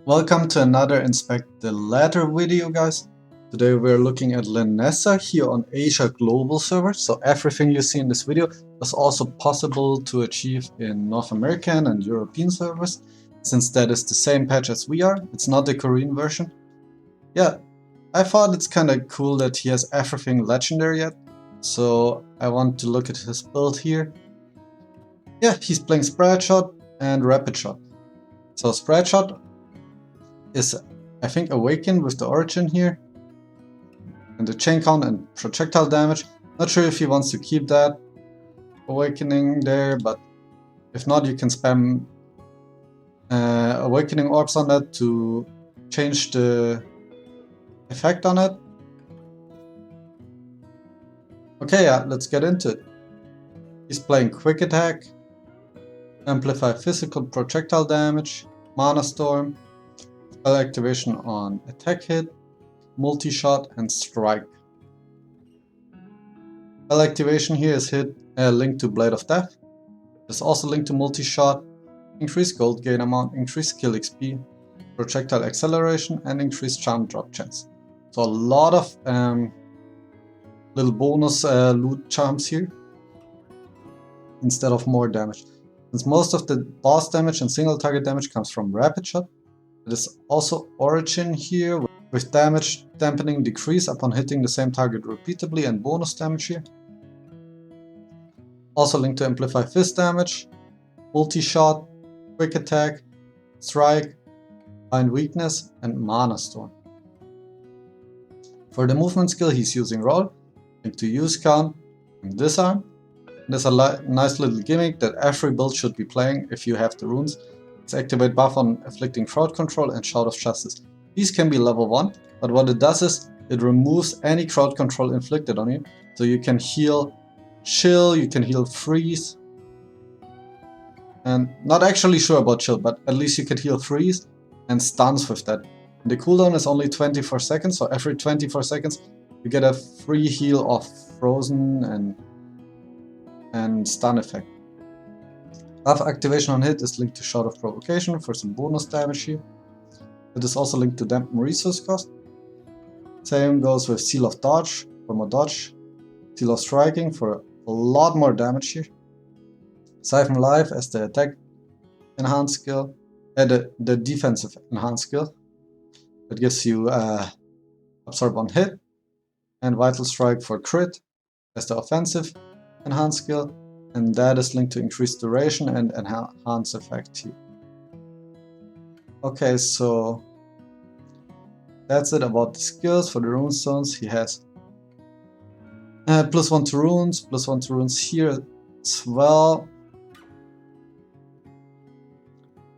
Welcome to another Inspect the Ladder video, guys. Today we're looking at Lanessa here on Asia Global server. So everything you see in this video is also possible to achieve in North American and European servers, since that is the same patch as we are. It's not the Korean version. Yeah, I thought it's kind of cool that he has everything legendary yet. So I want to look at his build here. Yeah, he's playing Spreadshot and Rapid Shot. So Spreadshot is, I think, Awaken with the origin here, and the chain count and projectile damage. Not sure if he wants to keep that Awakening there, but if not, you can spam Awakening orbs on that to change the effect on it. Okay, yeah, let's get into it. He's playing Quick Attack, Amplify Physical Projectile Damage, Mana Storm, Spell Activation on Attack Hit, Multi-Shot, and Strike. Spell Activation here is linked to Blade of Death. It's also linked to Multi-Shot, increased gold gain amount, increased skill XP, projectile acceleration, and increased charm drop chance. So a lot of little bonus loot charms here instead of more damage. Since most of the boss damage and single target damage comes from Rapid Shot, it is also origin here with damage dampening decrease upon hitting the same target repeatedly and bonus damage here. Also linked to Amplify Fist damage, Multi-Shot, Quick Attack, Strike, Find Weakness, and Mana Storm. For the movement skill he's using Roll, linked to Use Count, and Disarm. There's a nice little gimmick that every build should be playing if you have the runes. It's activate buff on Afflicting Crowd Control and Shout of Justice. These can be level 1, but what it does is it removes any crowd control inflicted on you. So you can heal Chill, you can heal Freeze. And not actually sure about Chill, but at least you can heal Freeze and stuns with that. And the cooldown is only 24 seconds, so every 24 seconds you get a free heal of Frozen and stun effect. Buff activation on hit is linked to Shout of Provocation for some bonus damage here. It is also linked to dampen resource cost. Same goes with Seal of Dodge for more dodge. Seal of Striking for a lot more damage here. Siphon Life as the attack enhanced skill, the defensive enhanced skill. That gives you Absorb on hit, and Vital Strike for crit as the offensive enhanced skill, and that is linked to increased duration and enhance effect here. Okay, so that's it about the skills. For the rune stones, he has +1 to runes, +1 to runes here as well,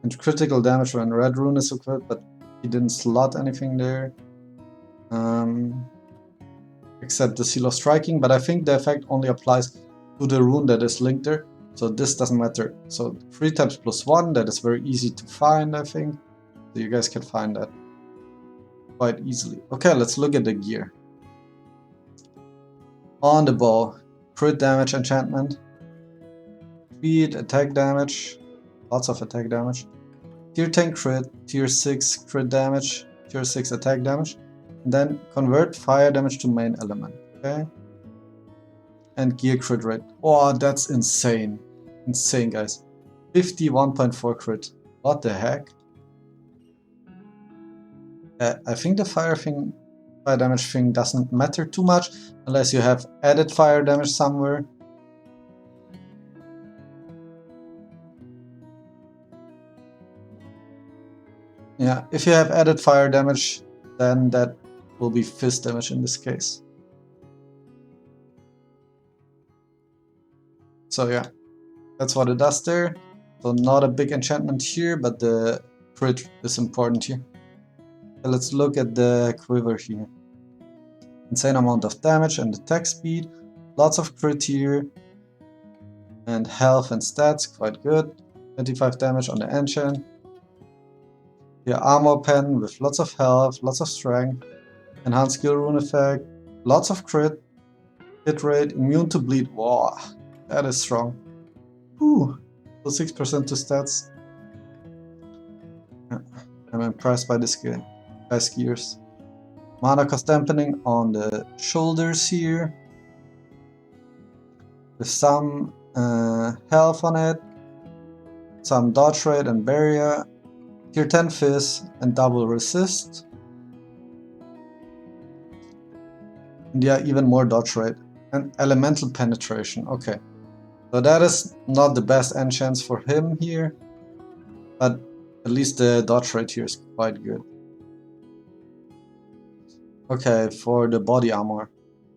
and critical damage when red rune is equipped, but he didn't slot anything there. Except the Seal of Striking, but I think the effect only applies to the rune that is linked there, so this doesn't matter. So 3 times +1, that is very easy to find, I think. So you guys can find that quite easily. Okay, let's look at the gear. On the bow, crit damage enchantment, speed, attack damage, lots of attack damage, tier 10 crit, tier 6 crit damage, tier 6 attack damage, and then convert fire damage to main element. Okay, and gear crit rate. Oh, that's insane. Insane, guys. 51.4 crit. What the heck? I think the fire damage thing doesn't matter too much unless you have added fire damage somewhere. Yeah, if you have added fire damage, then that will be fist damage in this case. So yeah, that's what it does there. So not a big enchantment here, but the crit is important here. Okay, let's look at the quiver here. Insane amount of damage and attack speed, lots of crit here, and health and stats, quite good. 25 damage on the enchant. Here armor pen with lots of health, lots of strength, enhanced skill rune effect, lots of crit, hit rate, immune to bleed. Wow, that is strong. Whew. So 6% to stats. I'm impressed by this guy. Guy's gears. Mana cost dampening on the shoulders here. With some health on it. Some dodge rate and barrier. Tier 10 fizz and double resist. And yeah, even more dodge rate. And elemental penetration. Okay. So that is not the best enchants for him here. But at least the dodge rate here is quite good. Okay, for the body armor.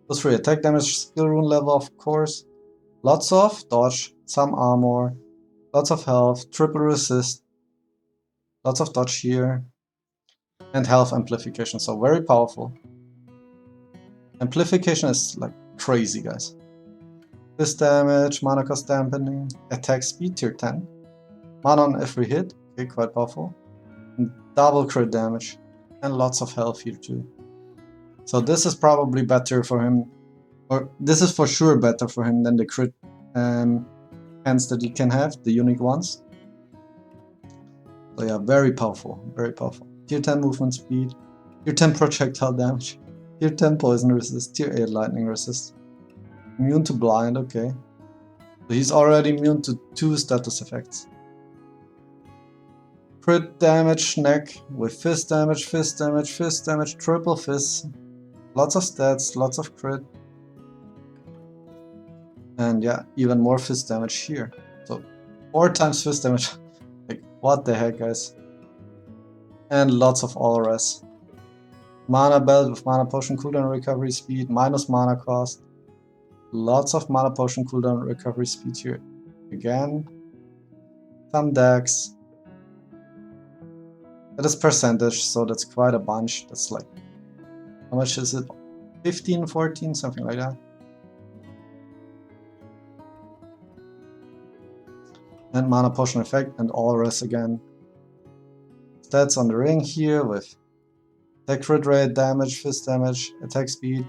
Plus 3 attack damage, skill rune level, of course. Lots of dodge, some armor, lots of health, triple resist, lots of dodge here, and health amplification, so very powerful. Amplification is like crazy, guys. Fizz damage, mana cost dampening, attack speed tier 10. Mana on every hit, okay, quite powerful. And double crit damage, and lots of health here too. So this is probably better for him, or this is for sure better for him than the crit hands that he can have, the unique ones. So yeah, very powerful, very powerful. Tier 10 movement speed, tier 10 projectile damage, tier 10 poison resist, tier 8 lightning resist. Immune to blind, okay. So he's already immune to 2 status effects. Crit damage, neck with fizz damage, fizz damage, fizz damage, triple fizz. Lots of stats, lots of crit. And yeah, even more fizz damage here. So 4 times fizz damage. Like, what the heck, guys. And lots of all res. Mana belt with mana potion cooldown recovery speed, minus mana cost. Lots of mana potion cooldown recovery speed here. Again. Some decks. That is percentage, so that's quite a bunch. That's like, how much is it? 15, 14, something like that. And mana potion effect and all res again. Stats on the ring here with attack crit rate, damage, fizz damage, attack speed,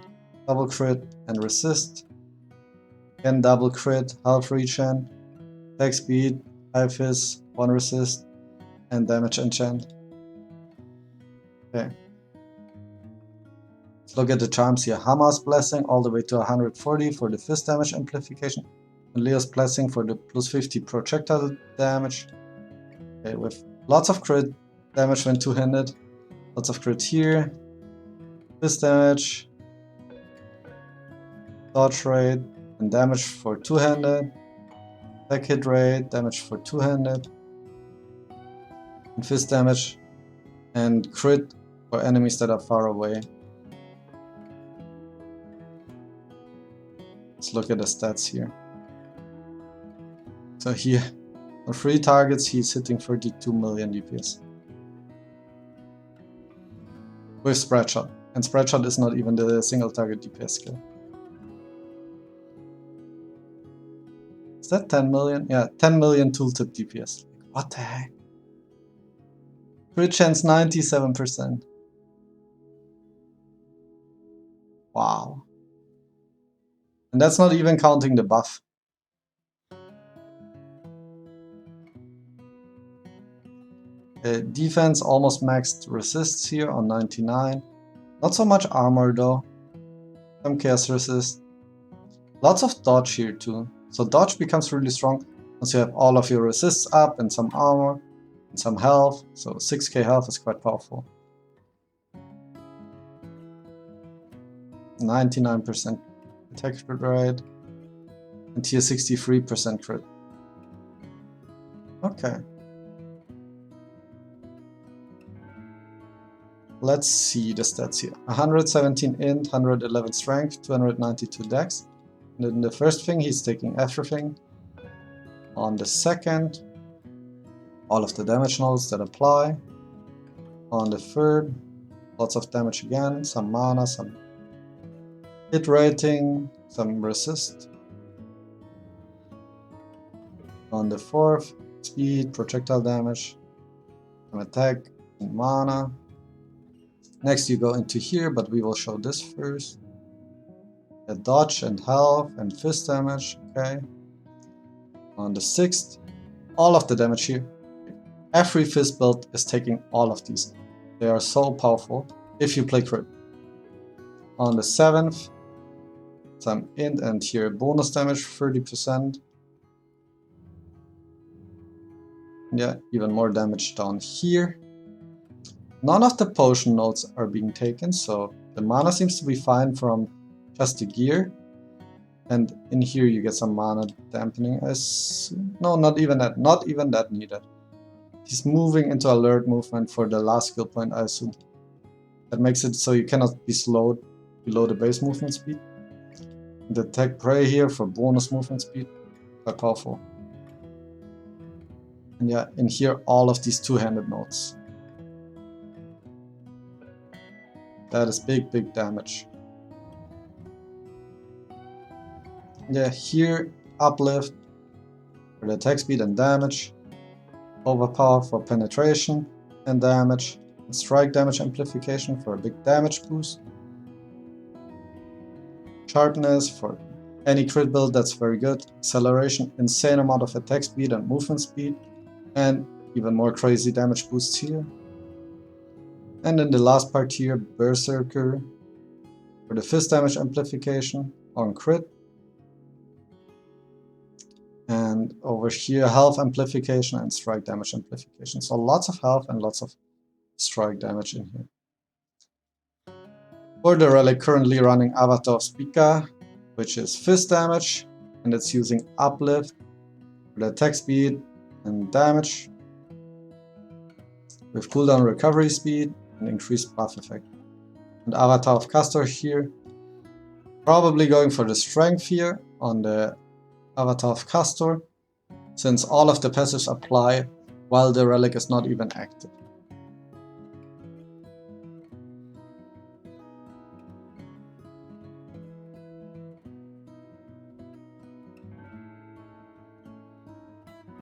double crit and resist. Again double crit, health regen, attack speed, high fizz, 1 resist, and damage enchant. Okay. Let's look at the charms here. Hama's Blessing all the way to 140 for the fizz damage amplification. And Leo's Blessing for the plus 50 projectile damage. Okay, with lots of crit damage when two-handed. Lots of crit here. Fizz damage. Dodge rate and damage for two-handed. Attack hit rate, damage for two-handed. And fizz damage. And crit for enemies that are far away. Let's look at the stats here. So here, on 3 targets, he's hitting 32 million DPS. With Spreadshot. And Spreadshot is not even the single target DPS skill. Is that 10 million? Yeah, 10 million tooltip DPS. What the heck? Crit chance 97%. Wow. And that's not even counting the buff. Defense almost maxed resists here on 99. Not so much armor though. Some chaos resist. Lots of dodge here too. So dodge becomes really strong once you have all of your resists up and some armor and some health. So 6k health is quite powerful. 99% attack crit rate. And here 63% crit. Okay. Let's see the stats here. 117 int, 111 strength, 292 dex. And in the first thing, he's taking everything. On the second, all of the damage nodes that apply. On the third, lots of damage again, some mana, some hit rating, some resist. On the fourth, speed, projectile damage, some attack, and mana. Next you go into here, but we will show this first. A dodge and health and fizz damage, okay. On the sixth, all of the damage here. Every fist build is taking all of these. They are so powerful if you play crit. On the 7th, some int and here bonus damage 30%. Yeah, even more damage down here. None of the potion nodes are being taken, so the mana seems to be fine from just the gear. And in here you get some mana dampening. No, not even that. Not even that needed. He's moving into alert movement for the last skill point, I assume. That makes it so you cannot be slowed below the base movement speed. The tech prey here for bonus movement speed. Quite powerful. And yeah, in here all of these two-handed nodes. That is big damage. Yeah, here uplift for the attack speed and damage. Overpower for penetration and damage. And strike damage amplification for a big damage boost. Sharpness for any crit build, that's very good. Acceleration, insane amount of attack speed and movement speed. And even more crazy damage boosts here. And in the last part here, Berserker for the fist damage amplification on crit. And over here, health amplification and strike damage amplification. So lots of health and lots of strike damage in here. For the relic, currently running Avatar of Spica, which is fist damage, and it's using uplift for the attack speed and damage, with cooldown recovery speed and increased buff effect. And Avatar of Castor here, probably going for the strength here on the Avatar of Castor, since all of the passives apply while the relic is not even active.